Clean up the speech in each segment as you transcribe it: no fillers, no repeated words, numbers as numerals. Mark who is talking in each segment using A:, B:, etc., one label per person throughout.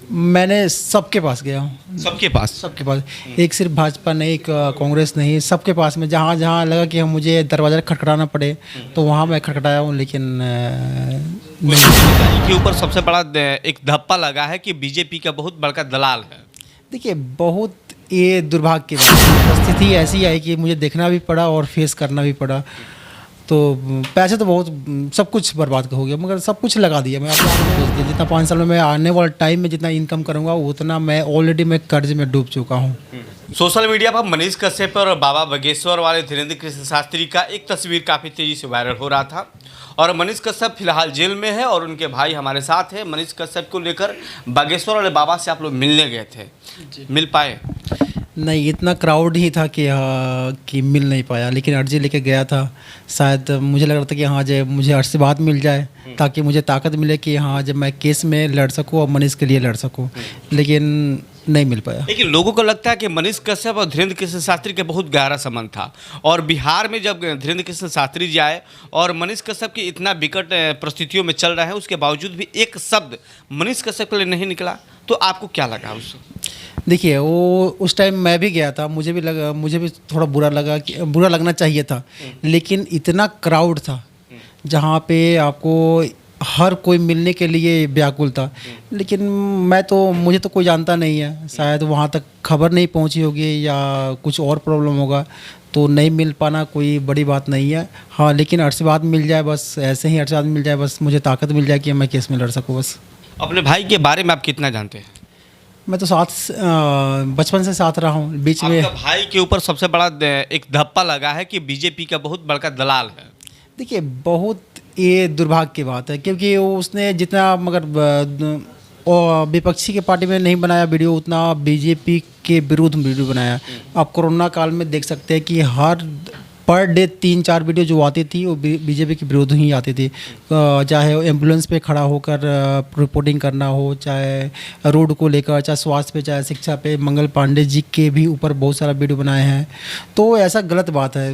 A: मैंने सबके पास गया हूँ।
B: सबके पास?
A: सबके पास, एक सिर्फ भाजपा नहीं, एक कांग्रेस नहीं, सबके पास में जहाँ जहाँ लगा कि हम मुझे दरवाज़ा खटखटाना पड़े तो वहाँ मैं खटखटाया हूँ, लेकिन नहीं।
B: के ऊपर सबसे बड़ा एक धप्पा लगा है कि बीजेपी का बहुत बड़का दलाल है।
A: देखिए, बहुत ये दुर्भाग्य की बात है। परिस्थिति ऐसी आई कि मुझे देखना भी पड़ा और फेस करना भी पड़ा। तो पैसे तो बहुत, सब कुछ बर्बाद हो गया, मगर सब कुछ लगा दिया मैं अपने आप को। सोच दिया जितना 5 साल में मैं आने वाले टाइम में जितना इनकम करूँगा उतना मैं ऑलरेडी मैं कर्ज में डूब चुका हूँ।
B: सोशल मीडिया पर मनीष कश्यप और बाबा बागेश्वर वाले धीरेन्द्र कृष्ण शास्त्री का एक तस्वीर काफ़ी तेज़ी से वायरल हो रहा था और मनीष कश्यप फिलहाल जेल में है और उनके भाई हमारे साथ हैं। मनीष कश्यप को लेकर बागेश्वर वाले बाबा से आप लोग मिलने गए थे, मिल पाए?
A: नहीं, इतना क्राउड ही था कि मिल नहीं पाया, लेकिन अर्जी लेके गया था। शायद मुझे लग रहा था कि हाँ जब मुझे आशीर्वाद मिल जाए ताकि मुझे ताकत मिले कि हाँ जब मैं केस में लड़ सकूँ और मनीष के लिए लड़ सकूँ, लेकिन नहीं मिल पाया।
B: लेकिन लोगों को लगता है कि मनीष कश्यप और धीरेन्द्र कृष्ण शास्त्री का बहुत गहरा संबंध था और बिहार में जब धीरेन्द्र कृष्ण शास्त्री जी आए और मनीष कश्यप की इतना विकट परिस्थितियों में चल रहा है उसके बावजूद भी एक शब्द मनीष कश्यप के लिए नहीं निकला, तो आपको क्या लगा उससे?
A: देखिए, वो उस टाइम मैं भी गया था, मुझे भी थोड़ा बुरा लगा कि बुरा लगना चाहिए था, लेकिन इतना क्राउड था जहाँ पे आपको हर कोई मिलने के लिए व्याकुल था। लेकिन मुझे तो कोई जानता नहीं है, शायद वहाँ तक खबर नहीं पहुँची होगी या कुछ और प्रॉब्लम होगा, तो नहीं मिल पाना कोई बड़ी बात नहीं है। हाँ, लेकिन आशीर्वाद मिल जाए बस, ऐसे ही आशीर्वाद मिल जाए बस, मुझे ताकत मिल जाए कि मैं केस में लड़ सकूँ बस।
B: अपने भाई के बारे में आप कितना जानते हैं?
A: मैं तो बचपन से साथ रहा हूँ। बीच में
B: आपका भाई के ऊपर सबसे बड़ा एक धप्पा लगा है कि बीजेपी का बहुत बड़का दलाल है।
A: देखिए, बहुत ये दुर्भाग्य की बात है, क्योंकि उसने जितना विपक्षी के पार्टी में नहीं बनाया वीडियो, उतना बीजेपी के विरुद्ध वीडियो बनाया। आप कोरोना काल में देख सकते हैं कि हर पर डे 3-4 वीडियो जो आती थी वो बीजेपी के विरोध ही आती थी। चाहे एम्बुलेंस पे खड़ा होकर रिपोर्टिंग करना हो, चाहे रोड को लेकर, चाहे स्वास्थ्य पे, चाहे शिक्षा पे, मंगल पांडे जी के भी ऊपर बहुत सारा वीडियो बनाए हैं। तो ऐसा गलत बात है,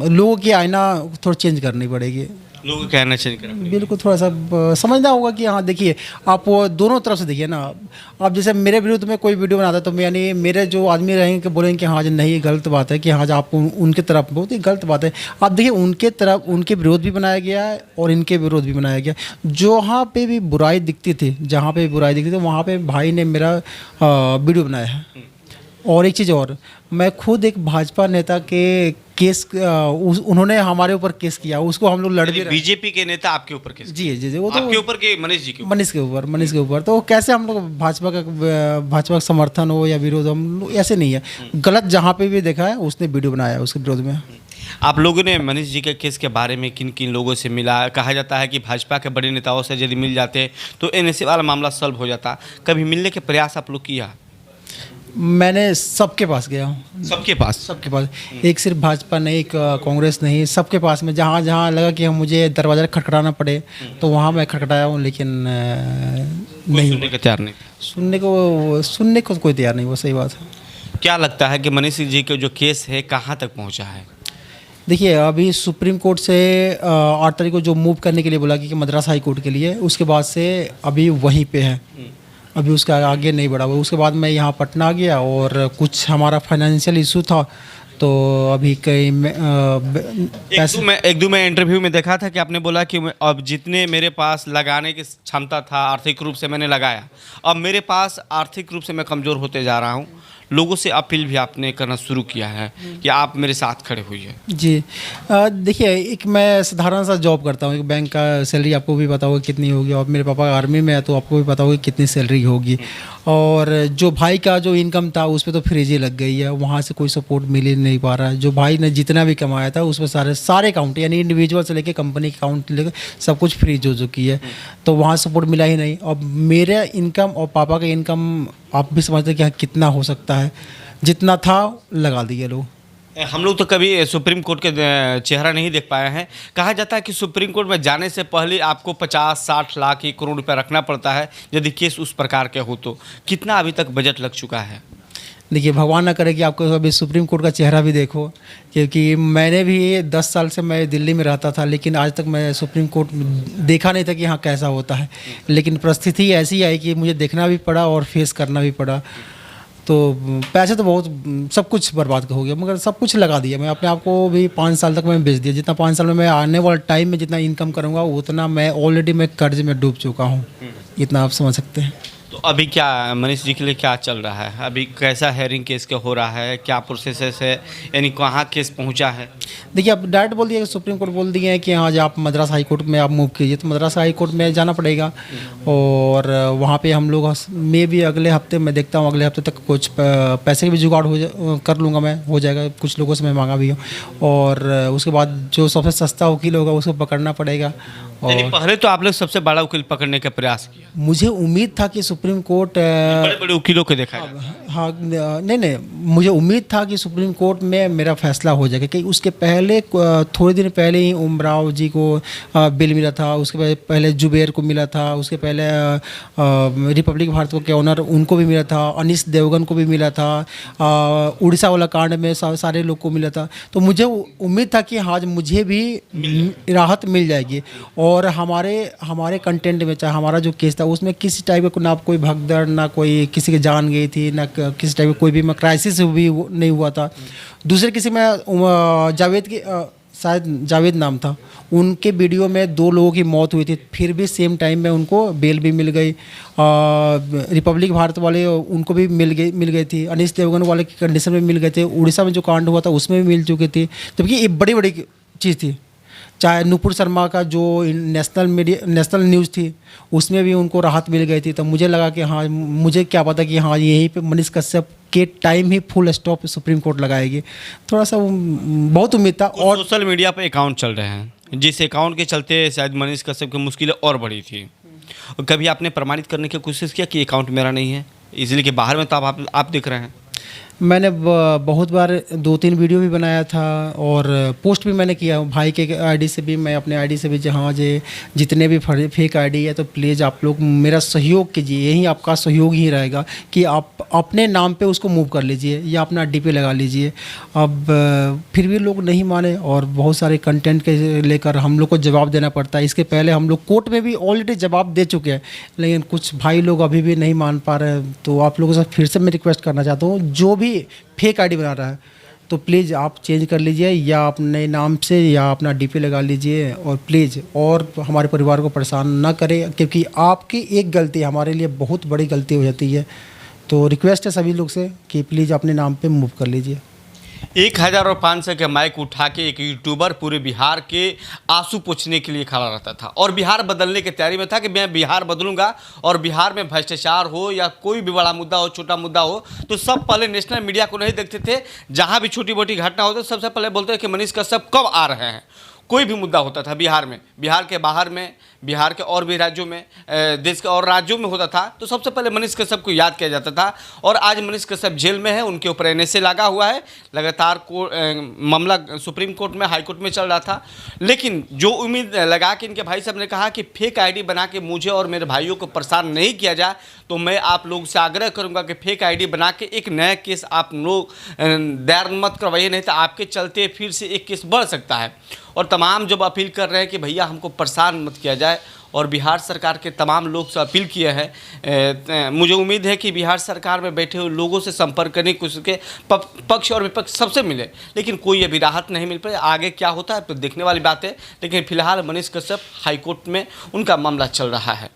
A: लोगों की आईना थोड़ा चेंज करनी पड़ेगी।
B: लोगों का कहना चेंज करें,
A: बिल्कुल थोड़ा सा समझना होगा कि हाँ देखिए, आप वो दोनों तरफ से देखिए ना। आप जैसे मेरे विरुद्ध में कोई वीडियो बनाता है तो यानी मेरे जो आदमी रहेंगे कि बोलेंगे कि हाँ जी नहीं, ये गलत बात है, कि हाँ जी आप उनके तरफ, बहुत ही गलत बात है। आप देखिए, उनके तरफ उनके विरोध भी बनाया गया है और इनके विरोध भी बनाया गया। जहाँ पे भी बुराई दिखती थी, जहाँ पे भी बुराई दिखती थी वहाँ पे भाई ने मेरा वीडियो बनाया है। और एक चीज़ और, मैं खुद एक भाजपा नेता के केस उन्होंने हमारे ऊपर केस किया, उसको हम लोग लड़ भी रहे।
B: बीजेपी के नेता आपके ऊपर केस?
A: जी जी जी, वो तो
B: आपके ऊपर के मनीष जी के ऊपर?
A: मनीष के ऊपर। तो कैसे हम लोग भाजपा का समर्थन हो या विरोध, हम लोग ऐसे नहीं है। गलत जहाँ पे भी देखा है उसने वीडियो बनाया है उसके विरोध में।
B: आप लोगों ने मनीष जी के केस के बारे में किन किन लोगों से मिला? कहा जाता है कि भाजपा के बड़े नेताओं से यदि मिल जाते तो एनएसए वाला मामला सॉल्व हो जाता। कभी मिलने के प्रयास आप लोग किया?
A: मैंने सबके पास गया हूँ।
B: सबके पास?
A: सबके पास, एक सिर्फ भाजपा नहीं, एक कांग्रेस नहीं, सबके पास में जहाँ जहाँ लगा कि हम मुझे दरवाज़ा खटखटाना पड़े तो वहाँ मैं खटखटाया हूँ, लेकिन नहीं,
B: सुनने को तैयार नहीं।
A: सुनने को कोई तैयार नहीं, वो सही बात है।
B: क्या लगता है कि मनीष जी का जो केस है कहाँ तक पहुँचा है?
A: देखिए, अभी सुप्रीम कोर्ट से 8 तारीख को जो मूव करने के लिए बोला कि मद्रास हाई कोर्ट के लिए, उसके बाद से अभी वहीं पे है, अभी उसका आगे नहीं बढ़ा हुआ। उसके बाद मैं यहाँ पटना आ गया और कुछ हमारा फाइनेंशियल इशू था, तो अभी कई पैसे
B: एक दो मैं इंटरव्यू में देखा था कि आपने बोला कि अब जितने मेरे पास लगाने की क्षमता था आर्थिक रूप से मैंने लगाया, अब मेरे पास आर्थिक रूप से मैं कमज़ोर होते जा रहा हूँ। लोगों से अपील भी आपने करना शुरू किया है कि आप मेरे साथ खड़े हुई
A: जी। देखिए, एक मैं साधारण सा जॉब करता हूँ, एक बैंक का सैलरी आपको भी पता होगा कितनी होगी, और मेरे पापा आर्मी में है तो आपको भी पता होगा कितनी सैलरी होगी। और जो भाई का जो इनकम था उस पर तो फ्रीज ही लग गई है, वहाँ से कोई सपोर्ट मिल ही नहीं पा रहा है। जो भाई ने जितना भी कमाया था उसमें सारे अकाउंट, यानी इंडिविजुअल से लेकर कंपनी अकाउंट लेकर सब कुछ फ्रीज हो चुकी है, तो वहाँ सपोर्ट मिला ही नहीं। अब मेरा इनकम और पापा का इनकम आप भी समझते कि कितना हो सकता है, जितना था लगा दिए लोग।
B: हम लोग तो कभी सुप्रीम कोर्ट के चेहरा नहीं देख पाए हैं। कहा जाता है कि सुप्रीम कोर्ट में जाने से पहले आपको 50-60 लाख 1 करोड़ रुपया रखना पड़ता है यदि केस उस प्रकार के हो तो। कितना अभी तक बजट लग चुका है?
A: देखिए भगवान ना करे कि आपको अभी सुप्रीम कोर्ट का चेहरा भी देखो, क्योंकि मैंने भी 10 साल से मैं दिल्ली में रहता था, लेकिन आज तक मैं सुप्रीम कोर्ट देखा नहीं था कि हाँ कैसा होता है। लेकिन परिस्थिति ऐसी आई कि मुझे देखना भी पड़ा और फेस करना भी पड़ा। तो पैसे तो बहुत सब कुछ बर्बाद हो गया, मगर सब कुछ लगा दिया। मैं अपने आप को भी 5 साल तक मैं बेच दिया। जितना 5 साल में मैं आने वाले टाइम में जितना इनकम करूँगा उतना मैं ऑलरेडी मैं कर्ज में डूब चुका हूँ। इतना आप समझ सकते हैं।
B: तो अभी क्या मनीष जी के लिए क्या चल रहा है? अभी कैसा हेयरिंग केस का हो रहा है, क्या प्रोसेस है, यानी कहाँ केस पहुँचा है?
A: देखिए अब डायरेक्ट बोल दिया कि सुप्रीम कोर्ट बोल दिए हैं कि आज आप मद्रास हाई कोर्ट में आप मूव कीजिए, तो मद्रास हाई कोर्ट में जाना पड़ेगा। और वहाँ पे हम लोग में भी अगले हफ्ते मैं देखता हूँ, अगले हफ्ते तक कुछ पैसे की भी जुगाड़ कर लूँगा मैं, हो जाएगा। कुछ लोगों से मैं मांगा भी हूँ। और उसके बाद जो सबसे सस्ता वकील होगा उसको पकड़ना पड़ेगा।
B: यानी
A: और
B: पहले तो आप लोग सबसे बड़ा वकील पकड़ने का प्रयास किया,
A: मुझे उम्मीद था कि सुप्रीम कोर्ट
B: बड़े बड़े वकीलों को देखा जाता है।
A: हाँ नहीं, मुझे उम्मीद था कि सुप्रीम कोर्ट में मेरा फैसला हो जाएगा, कि उसके पहले थोड़े दिन पहले ही उमराव जी को बिल मिला था, उसके पहले जुबेर को मिला था, उसके पहले रिपब्लिक भारत के ऑनर उनको भी मिला था, अनीस देवगन को भी मिला था, उड़ीसा वाला कांड में सारे लोग को मिला था। तो मुझे उम्मीद था कि आज मुझे भी राहत मिल जाएगी। और हमारे कंटेंट में चाहे हमारा जो केस था उसमें किसी टाइप का ना कोई भगदड़, ना कोई किसी की जान गई थी, ना किसी टाइप का कोई भी क्राइसिस भी नहीं हुआ था। दूसरे किसी में जावेद की शायद जावेद नाम था, उनके वीडियो में 2 लोगों की मौत हुई थी, फिर भी सेम टाइम में उनको बेल भी मिल गई। रिपब्लिक भारत वाले उनको भी मिल गई थी। अनीस देवगन वाले की कंडीशन में मिल गए थे। उड़ीसा में जो कांड हुआ था उसमें भी मिल चुकी थी। जबकि ये बड़ी बड़ी चीज़ थी। चाहे नुपुर शर्मा का जो नेशनल न्यूज़ थी उसमें भी उनको राहत मिल गई थी। तो मुझे लगा कि हाँ, मुझे क्या पता कि हाँ यहीं पे मनीष कश्यप के टाइम ही फुल स्टॉप सुप्रीम कोर्ट लगाएगी। थोड़ा सा बहुत उम्मीद था। और
B: सोशल मीडिया पे अकाउंट चल रहे हैं, जिस अकाउंट के चलते शायद मनीष कश्यप की मुश्किलें और बढ़ी थी। और कभी आपने प्रमाणित करने की कोशिश किया कि अकाउंट मेरा नहीं है, इसलिए कि बाहर में तो आप दिख रहे हैं?
A: मैंने बहुत बार 2-3 वीडियो भी बनाया था और पोस्ट भी मैंने किया। भाई के आईडी से भी, मैं अपने आईडी से भी, जहाँ जितने भी फेक आईडी है तो प्लीज़ आप लोग मेरा सहयोग कीजिए। यही आपका सहयोग ही रहेगा कि आप अपने नाम पे उसको मूव कर लीजिए या अपना डीपी लगा लीजिए। अब फिर भी लोग नहीं माने और बहुत सारे कंटेंट के लेकर हम लोग को जवाब देना पड़ता है। इसके पहले हम लोग कोर्ट में भी ऑलरेडी जवाब दे चुके हैं, लेकिन कुछ भाई लोग अभी भी नहीं मान पा रहे हैं। तो आप लोगों से फिर से मैं रिक्वेस्ट करना चाहता हूँ, जो भी फेक आईडी बना रहा है तो प्लीज़ आप चेंज कर लीजिए या अपने नाम से या अपना डीपी लगा लीजिए। और प्लीज़ और हमारे परिवार को परेशान ना करें, क्योंकि आपकी एक गलती हमारे लिए बहुत बड़ी गलती हो जाती है। तो रिक्वेस्ट है सभी लोग से कि प्लीज़ अपने नाम पे मूव कर लीजिए।
B: 1500 के माइक उठा के एक यूट्यूबर पूरे बिहार के आंसू पोंछने के लिए खड़ा रहता था और बिहार बदलने की तैयारी में था कि मैं बिहार बदलूंगा। और बिहार में भ्रष्टाचार हो या कोई भी बड़ा मुद्दा हो, छोटा मुद्दा हो, तो सब पहले नेशनल मीडिया को नहीं देखते थे। जहां भी छोटी मोटी घटना होती सबसे पहले बोलते थे कि मनीष कश्यप कब आ रहे हैं। कोई भी मुद्दा होता था बिहार में, बिहार के बाहर में, बिहार के और भी राज्यों में, देश के और राज्यों में होता था, तो सबसे पहले मनीष कश्यप को याद किया जाता था। और आज मनीष कश्यप जेल में है, उनके ऊपर एनएसए लगा हुआ है। लगातार मामला सुप्रीम कोर्ट में, हाई कोर्ट में चल रहा था। लेकिन जो उम्मीद लगा कि इनके भाई साहब ने कहा कि फेक आईडी बना के मुझे और मेरे भाइयों को परेशान नहीं किया जाए, तो मैं आप लोग से आग्रह करूंगा कि फेक आईडी बना के एक नया केस आप लोग दायर मत करवाइए, नहीं तो आपके चलते फिर से एक केस बढ़ सकता है। और तमाम जब अपील कर रहे हैं कि भैया हमको परेशान मत किया जाए, और बिहार सरकार के तमाम लोग से अपील किए हैं। मुझे उम्मीद है कि बिहार सरकार में बैठे हुए लोगों से संपर्क करने की कोशिश के पक्ष और विपक्ष सबसे मिले, लेकिन कोई अभी राहत नहीं मिल पाई। आगे क्या होता है तो देखने वाली बात है। लेकिन फिलहाल मनीष कश्यप हाईकोर्ट में उनका मामला चल रहा है।